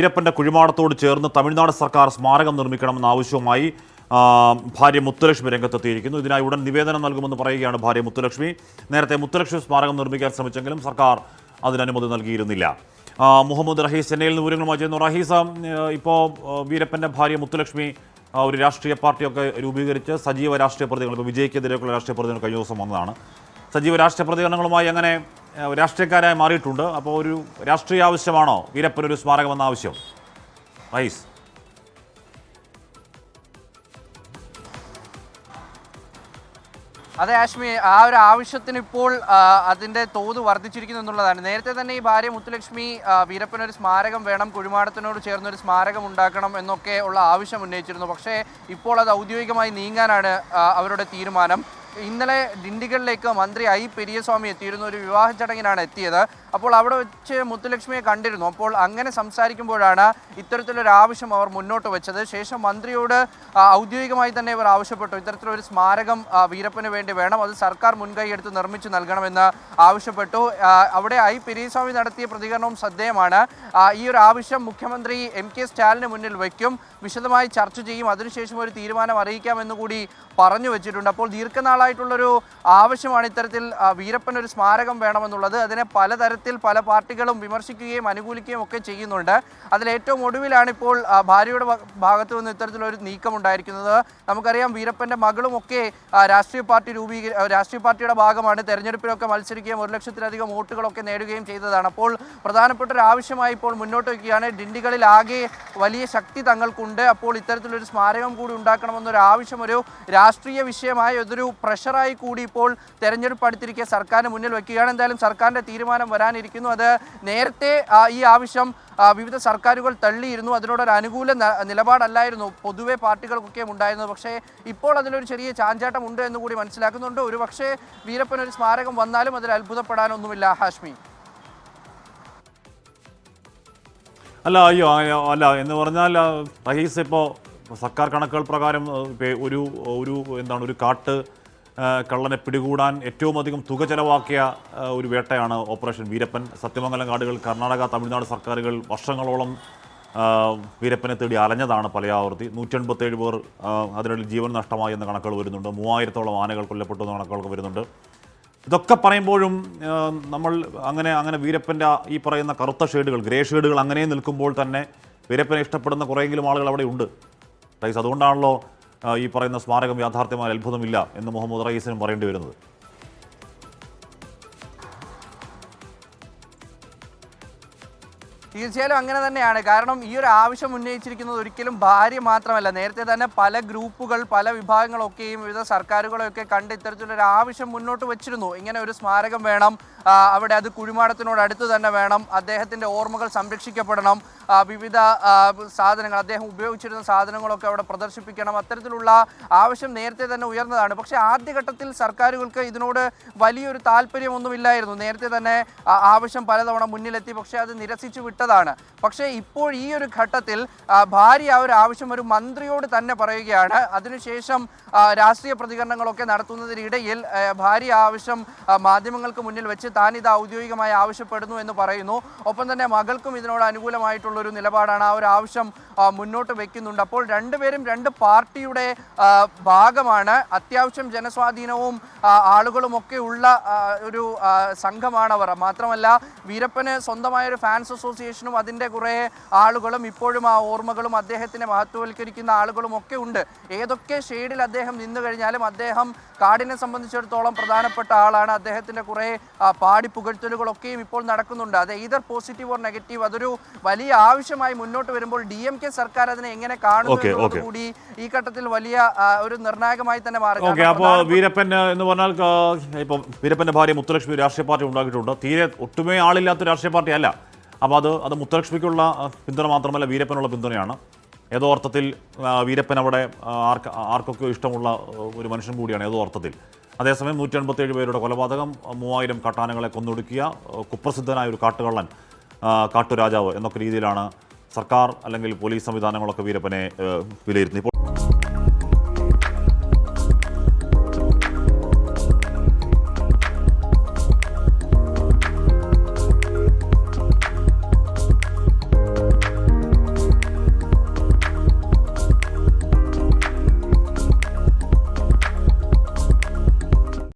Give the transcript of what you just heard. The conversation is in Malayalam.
വീരപ്പന്റെ കുഴിമാടത്തോട് ചേർന്ന് തമിഴ്നാട് സർക്കാർ സ്മാരകം നിർമ്മിക്കണമെന്ന ആവശ്യവുമായി ഭാര്യ മുത്തുലക്ഷ്മി രംഗത്തെത്തിയിരിക്കുന്നു. ഇതിനായി ഉടൻ നിവേദനം നൽകുമെന്ന് പറയുകയാണ് ഭാര്യ മുത്തുലക്ഷ്മി. നേരത്തെ മുത്തുലക്ഷ്മി സ്മാരകം നിർമ്മിക്കാൻ ശ്രമിച്ചെങ്കിലും സർക്കാർ അതിന് അനുമതി നൽകിയിരുന്നില്ല. മുഹമ്മദ് റഹീസ് ചെന്നൈയിൽ നിന്ന് വിവരങ്ങളുമായി ചെയ്യുന്നു. റഹീസ്, ഇപ്പോൾ വീരപ്പന്റെ ഭാര്യ മുത്തുലക്ഷ്മി ഒരു രാഷ്ട്രീയ പാർട്ടിയൊക്കെ രൂപീകരിച്ച് സജീവ രാഷ്ട്രീയ പ്രതികൾ, ഇപ്പോൾ വിജയ്ക്കെതിരെയുള്ള രാഷ്ട്രീയ പ്രതികൾ കഴിഞ്ഞ ദിവസം വന്നതാണ്. സജീവ രാഷ്ട്രീയ പ്രതികരണങ്ങളുമായി അങ്ങനെ രാഷ്ട്രീയക്കാരായി മാറിയിട്ടുണ്ട്. അപ്പോൾ ഒരു രാഷ്ട്രീയ ആവശ്യമാണോ വീരപ്പനൊരു സ്മാരകം എന്ന ആവശ്യം? റഹീസ്. അതെ ആഷ്മി, ആ ഒരു ആവശ്യത്തിന് ഇപ്പോൾ അതിൻ്റെ തോത് വർദ്ധിച്ചിരിക്കുന്നു എന്നുള്ളതാണ്. നേരത്തെ തന്നെ ഈ ഭാര്യ മുത്തുലക്ഷ്മി വീരപ്പനൊരു സ്മാരകം വേണം, കുഴിമാടത്തിനോട് ചേർന്നൊരു സ്മാരകം ഉണ്ടാക്കണം എന്നൊക്കെ ഉള്ള ആവശ്യം ഉന്നയിച്ചിരുന്നു. പക്ഷേ ഇപ്പോൾ അത് ഔദ്യോഗികമായി നീങ്ങാനാണ് അവരുടെ തീരുമാനം. ഇന്നലെ ഡിണ്ടിഗലിലേക്ക് മന്ത്രി ഐ പെരിയസ്വാമി എത്തിയിരുന്നു. ഒരു വിവാഹ ചടങ്ങിനാണ് എത്തിയത്. അപ്പോൾ അവിടെ വെച്ച് മുത്തുലക്ഷ്മിയെ കണ്ടിരുന്നു. അപ്പോൾ അങ്ങനെ സംസാരിക്കുമ്പോഴാണ് ഇത്തരത്തിലൊരു ആവശ്യം അവർ മുന്നോട്ട് വെച്ചത്. ശേഷം മന്ത്രിയോട് ഔദ്യോഗികമായി തന്നെ ഇവർ ആവശ്യപ്പെട്ടു, ഇത്തരത്തിലൊരു സ്മാരകം വീരപ്പന് വേണ്ടി വേണം, അത് സർക്കാർ മുൻകൈയെടുത്ത് നിർമ്മിച്ചു നൽകണമെന്ന് ആവശ്യപ്പെട്ടു. അവിടെ ഐ പെരിയസ്വാമി നടത്തിയ പ്രതികരണവും ശ്രദ്ധേയമാണ്. ഈ ഒരു ആവശ്യം മുഖ്യമന്ത്രി MK സ്റ്റാലിന് മുന്നിൽ വയ്ക്കും, വിശദമായി ചർച്ച ചെയ്യും, അതിനുശേഷം ഒരു തീരുമാനം അറിയിക്കാമെന്ന് കൂടി പറഞ്ഞു വെച്ചിട്ടുണ്ട്. അപ്പോൾ ദീർഘനാളായിട്ടുള്ളൊരു ആവശ്യമാണ് ഇത്തരത്തിൽ വീരപ്പൻ ഒരു സ്മാരകം വേണമെന്നുള്ളത്. അതിനെ പലതരത്തിൽ പല പാർട്ടികളും വിമർശിക്കുകയും അനുകൂലിക്കുകയും ഒക്കെ ചെയ്യുന്നുണ്ട്. അതിലേറ്റവും ഒടുവിലാണ് ഇപ്പോൾ ഭാര്യയുടെ ഭാഗത്തു നിന്ന് ഇത്തരത്തിലൊരു നീക്കം ഉണ്ടായിരിക്കുന്നത്. നമുക്കറിയാം, വീരപ്പൻ്റെ മകളുമൊക്കെ രാഷ്ട്രീയ പാർട്ടിയുടെ ഭാഗമാണ്. തെരഞ്ഞെടുപ്പിലൊക്കെ മത്സരിക്കുകയും 1 ലക്ഷത്തിലധികം വോട്ടുകളൊക്കെ നേടുകയും ചെയ്തതാണ്. അപ്പോൾ പ്രധാനപ്പെട്ട ഒരു ആവശ്യമായി ഇപ്പോൾ മുന്നോട്ട് വയ്ക്കുകയാണ്. ഡിണ്ടികളിൽ ആകെ വലിയ ശക്തി തങ്ങൾക്കുണ്ട്. അപ്പോൾ ഇത്തരത്തിലൊരു സ്മാരകം കൂടി ഉണ്ടാക്കണമെന്നൊരു ആവശ്യം ഒരു രാഷ്ട്രീയ വിഷയമായി, അതൊരു പ്രഷറായി കൂടി ഇപ്പോൾ തെരഞ്ഞെടുപ്പ് അടുത്തിരിക്കെ സർക്കാരിന് മുന്നിൽ വയ്ക്കുകയാണ്. എന്തായാലും സർക്കാരിൻ്റെ തീരുമാനം വരാനിരിക്കുന്നു. അത് നേരത്തെ ഈ ആവശ്യം വിവിധ സർക്കാരുകൾ തള്ളിയിരുന്നു. അതിനോടൊരു അനുകൂല നിലപാടല്ലായിരുന്നു പൊതുവെ പാർട്ടികൾക്കൊക്കെ ഉണ്ടായിരുന്നത്. പക്ഷേ ഇപ്പോൾ അതിലൊരു ചെറിയ ചാഞ്ചാട്ടം ഉണ്ട് എന്ന് കൂടി മനസ്സിലാക്കുന്നുണ്ട്. ഒരു പക്ഷേ വീരപ്പനൊരു സ്മാരകം വന്നാലും അതിൽ അത്ഭുതപ്പെടാനൊന്നുമില്ല ഹാഷ്മി. അല്ല എന്ന് പറഞ്ഞാൽ റഹീസ്, ഇപ്പോൾ സർക്കാർ കണക്കുകൾ പ്രകാരം ഒരു കാട്ട് കള്ളനെ പിടികൂടാൻ ഏറ്റവും അധികം തുക ചെലവാക്കിയ ഒരു വേട്ടയാണ് ഓപ്പറേഷൻ വീരപ്പൻ. സത്യമംഗലം കാടുകൾ കർണാടക, തമിഴ്നാട് സർക്കാരുകൾ വർഷങ്ങളോളം വീരപ്പനെ തേടി അലഞ്ഞതാണ് പലയാവർത്തി. 187 പേർ അതിനിടയിൽ ജീവൻ നഷ്ടമായി എന്ന കണക്കുകൾ വരുന്നുണ്ട്. 3000-ഓളം ആനകൾ കൊല്ലപ്പെട്ടു എന്ന കണക്കുകളൊക്കെ വരുന്നുണ്ട്. ഇതൊക്കെ പറയുമ്പോഴും നമ്മൾ അങ്ങനെ വീരപ്പൻ്റെ ഈ പറയുന്ന കറുത്ത ഷെയ്ഡുകൾ, ഗ്രേ ഷെയ്ഡുകൾ അങ്ങനെ നിൽക്കുമ്പോൾ തന്നെ വീരപ്പനെ ഇഷ്ടപ്പെടുന്ന കുറേയെങ്കിലും ആളുകൾ അവിടെ ഉണ്ട് റയീസ്. അതുകൊണ്ടാണല്ലോ ഈ പറയുന്ന സ്മാരകം യാഥാർത്ഥ്യമായ അത്ഭുതമില്ല എന്ന് മുഹമ്മദ് റയീസിനും പറയേണ്ടി വരുന്നത്. തീർച്ചയായും അങ്ങനെ തന്നെയാണ്. കാരണം ഈ ഒരു ആവശ്യം ഉന്നയിച്ചിരിക്കുന്നത് ഒരിക്കലും ഭാര്യ മാത്രമല്ല. നേരത്തെ തന്നെ പല ഗ്രൂപ്പുകൾ, പല വിഭാഗങ്ങളൊക്കെയും വിവിധ സർക്കാരുകളെയൊക്കെ കണ്ട് ഇത്തരത്തിലൊരു ആവശ്യം മുന്നോട്ട് വെച്ചിരുന്നു. ഇങ്ങനെ ഒരു സ്മാരകം വേണം, അവിടെ അത് കുഴിമാടത്തിനോട് അടുത്ത് തന്നെ വേണം, അദ്ദേഹത്തിൻ്റെ ഓർമ്മകൾ സംരക്ഷിക്കപ്പെടണം, വിവിധ സാധനങ്ങൾ, അദ്ദേഹം ഉപയോഗിച്ചിരുന്ന സാധനങ്ങളൊക്കെ അവിടെ പ്രദർശിപ്പിക്കണം, അത്തരത്തിലുള്ള ആവശ്യം നേരത്തെ തന്നെ ഉയർന്നതാണ്. പക്ഷേ ആദ്യഘട്ടത്തിൽ സർക്കാരുകൾക്ക് ഇതിനോട് വലിയൊരു താല്പര്യമൊന്നുമില്ലായിരുന്നു. നേരത്തെ തന്നെ ആവശ്യം പലതവണ മുന്നിലെത്തി, പക്ഷേ അത് നിരസിച്ചു വിട്ടതാണ്. പക്ഷേ ഇപ്പോൾ ഈ ഒരു ഘട്ടത്തിൽ ഭാര്യ ആ ഒരു ആവശ്യം ഒരു മന്ത്രിയോട് തന്നെ പറയുകയാണ്. അതിനുശേഷം രാഷ്ട്രീയ പ്രതികരണങ്ങളൊക്കെ നടത്തുന്നതിനിടയിൽ ഭാര്യ ആവശ്യം മാധ്യമങ്ങൾക്ക് മുന്നിൽ വെച്ച് താനിത് ഔദ്യോഗികമായി ആവശ്യപ്പെടുന്നു എന്ന് പറയുന്നു. ഒപ്പം തന്നെ മകൾക്കും ഇതിനോട് അനുകൂലമായിട്ടുള്ളൊരു നിലപാടാണ്, ആ ഒരു ആവശ്യം മുന്നോട്ട് വയ്ക്കുന്നുണ്ട്. അപ്പോൾ രണ്ടുപേരും രണ്ട് പാർട്ടിയുടെ ഭാഗമാണ്. അത്യാവശ്യം ജനസ്വാധീനവും ആളുകളുമൊക്കെ ഉള്ള ഒരു സംഘമാണവർ. മാത്രമല്ല, വീരപ്പന് സ്വന്തമായൊരു ഫാൻസ് അസോസിയേഷനും അതിൻ്റെ കുറേ ആളുകളും ഇപ്പോഴും ആ ഓർമ്മകളും അദ്ദേഹത്തിനെ മഹത്വവൽക്കരിക്കുന്ന ആളുകളും ഒക്കെ ഉണ്ട്. ഏതൊക്കെ ഷെയ്ഡിൽ അദ്ദേഹം നിന്നു കഴിഞ്ഞാലും അദ്ദേഹം കാടിനെ സംബന്ധിച്ചിടത്തോളം പ്രധാനപ്പെട്ട ആളാണ്. അദ്ദേഹത്തിൻ്റെ കുറേ പാടിപ്പുകഴ്ത്തലുകളൊക്കെയും ഇപ്പോൾ നടക്കുന്നുണ്ട്. അത് either പോസിറ്റീവ് ഓർ നെഗറ്റീവ്. അതൊരു വലിയ ആവശ്യമായി മുന്നോട്ട് വരുമ്പോൾ DMK സർക്കാർ അതിനെ എങ്ങനെ കാണുന്നു കൂടി ഈ ഘട്ടത്തിൽ വലിയ ഒരു നിർണായകമായി തന്നെ മാറും. അപ്പോൾ വീരപ്പൻ എന്ന് പറഞ്ഞാൽ ഇപ്പം വീരപ്പൻ്റെ ഭാര്യ മുത്തുലക്ഷ്മി രാഷ്ട്രീയ പാർട്ടി ഉണ്ടാക്കിയിട്ടുണ്ട്. തീരെ ഒട്ടുമേ ആളില്ലാത്ത രാഷ്ട്രീയ പാർട്ടി അല്ല. അപ്പോൾ അത് മുത്തുലക്ഷ്മിക്കുള്ള പിന്തുണ മാത്രമല്ല, വീരപ്പനുള്ള പിന്തുണയാണ്. ഏതോ അർത്ഥത്തിൽ വീരപ്പൻ അവിടെ ആർക്കൊക്കെ ഇഷ്ടമുള്ള ഒരു മനുഷ്യൻ കൂടിയാണ് ഏതോ അർത്ഥത്തിൽ. അതേസമയം 187 പേരുടെ കൊലപാതകം, 3000 കാട്ടാനകളെ കൊന്നൊടുക്കിയ കുപ്രസിദ്ധനായ ഒരു കാട്ടുകള്ളൻ, കാട്ടുരാജാവ് എന്നൊക്കെ രീതിയിലാണ് സർക്കാർ അല്ലെങ്കിൽ പോലീസ് സംവിധാനങ്ങളൊക്കെ വീരപ്പനെ വിലയിരുത്തുന്നത്. ഇപ്പോൾ